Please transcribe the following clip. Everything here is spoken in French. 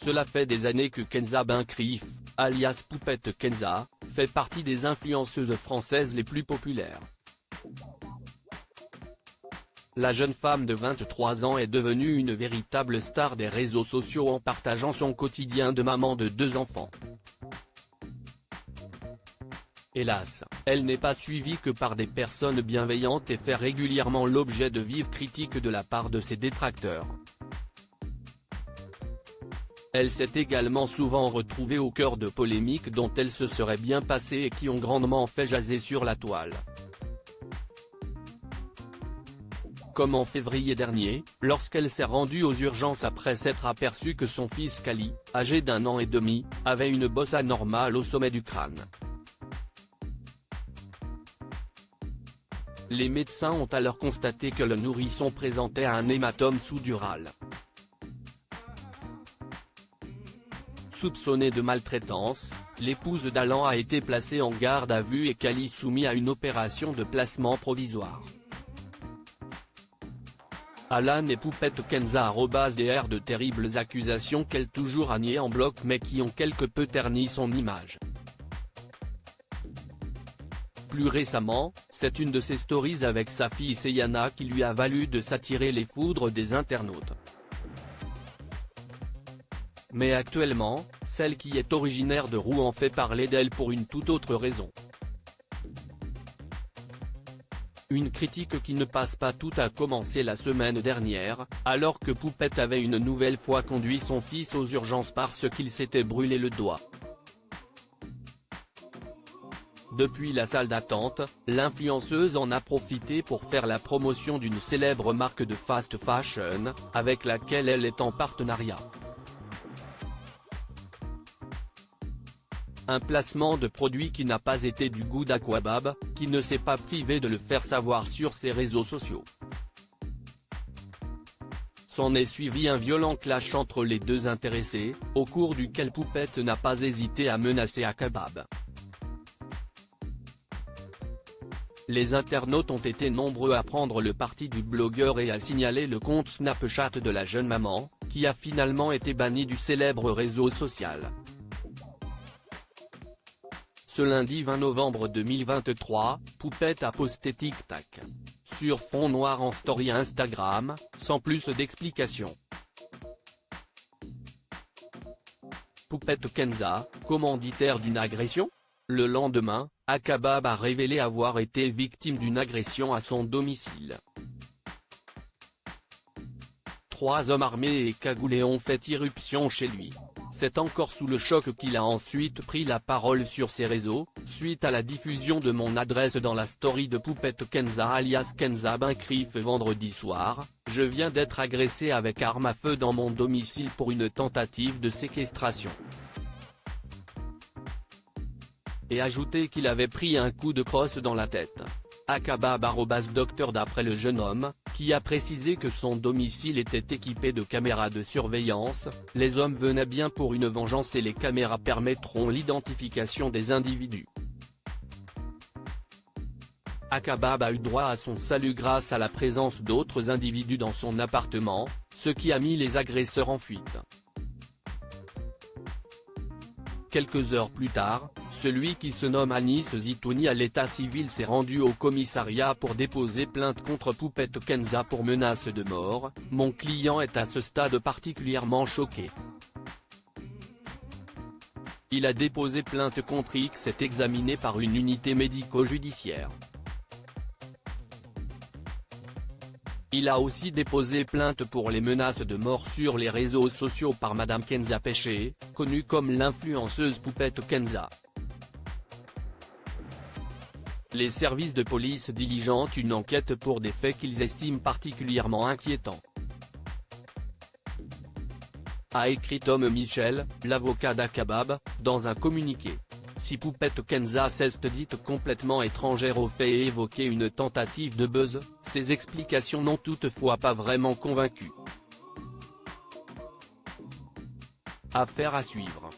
Cela fait des années que Kenza Benkrif, alias Poupette Kenza, fait partie des influenceuses françaises les plus populaires. La jeune femme de 23 ans est devenue une véritable star des réseaux sociaux en partageant son quotidien de maman de 2 enfants. Hélas, elle n'est pas suivie que par des personnes bienveillantes et fait régulièrement l'objet de vives critiques de la part de ses détracteurs. Elle s'est également souvent retrouvée au cœur de polémiques dont elle se serait bien passée et qui ont grandement fait jaser sur la toile. Comme en février dernier, lorsqu'elle s'est rendue aux urgences après s'être aperçue que son fils Kali, âgé d'1 an et demi, avait une bosse anormale au sommet du crâne. Les médecins ont alors constaté que le nourrisson présentait un hématome sous-dural. Soupçonnée de maltraitance, l'épouse d'Alan a été placée en garde à vue et Kali soumis à une opération de placement provisoire. Alan et Poupette Kenza des airs de terribles accusations qu'elle toujours a niées en bloc mais qui ont quelque peu terni son image. Plus récemment, c'est une de ses stories avec sa fille Seyana qui lui a valu de s'attirer les foudres des internautes. Mais actuellement, celle qui est originaire de Rouen fait parler d'elle pour une toute autre raison. Une critique qui ne passe pas tout a commencé la semaine dernière, alors que Poupette avait une nouvelle fois conduit son fils aux urgences parce qu'il s'était brûlé le doigt. Depuis la salle d'attente, l'influenceuse en a profité pour faire la promotion d'une célèbre marque de fast fashion, avec laquelle elle est en partenariat. Un placement de produit qui n'a pas été du goût d'Aquabab, qui ne s'est pas privé de le faire savoir sur ses réseaux sociaux. S'en est suivi un violent clash entre les deux intéressés, au cours duquel Poupette n'a pas hésité à menacer Aquabab. Les internautes ont été nombreux à prendre le parti du blogueur et à signaler le compte Snapchat de la jeune maman, qui a finalement été banni du célèbre réseau social. Ce lundi 20 novembre 2023, Poupette a posté tic-tac sur fond noir en story Instagram, sans plus d'explications. Poupette Kenza, commanditaire d'une agression? Le lendemain, Aquabab a révélé avoir été victime d'une agression à son domicile. 3 hommes armés et cagoulés ont fait irruption chez lui. C'est encore sous le choc qu'il a ensuite pris la parole sur ses réseaux, suite à la diffusion de mon adresse dans la story de Poupette Kenza alias Kenza Benkrif vendredi soir. Je viens d'être agressé avec arme à feu dans mon domicile pour une tentative de séquestration. Et ajouté qu'il avait pris un coup de crosse dans la tête. Aquabab @docteur d'après le jeune homme, qui a précisé que son domicile était équipé de caméras de surveillance, les hommes venaient bien pour une vengeance et les caméras permettront l'identification des individus. Aquabab a eu droit à son salut grâce à la présence d'autres individus dans son appartement, ce qui a mis les agresseurs en fuite. Quelques heures plus tard, celui qui se nomme Anis Zitouni à l'état civil s'est rendu au commissariat pour déposer plainte contre Poupette Kenza pour menace de mort. Mon client est à ce stade particulièrement choqué. Il a déposé plainte contre X est examiné par une unité médico-judiciaire. Il a aussi déposé plainte pour les menaces de mort sur les réseaux sociaux par Madame Kenza Péché, connue comme l'influenceuse Poupette Kenza. Les services de police diligentent une enquête pour des faits qu'ils estiment particulièrement inquiétants. A écrit Tom Michel, l'avocat d'Aquabab, dans un communiqué. Si Poupette Kenza s'est dite complètement étrangère aux faits et évoqué une tentative de buzz, ses explications n'ont toutefois pas vraiment convaincu. Affaire à suivre.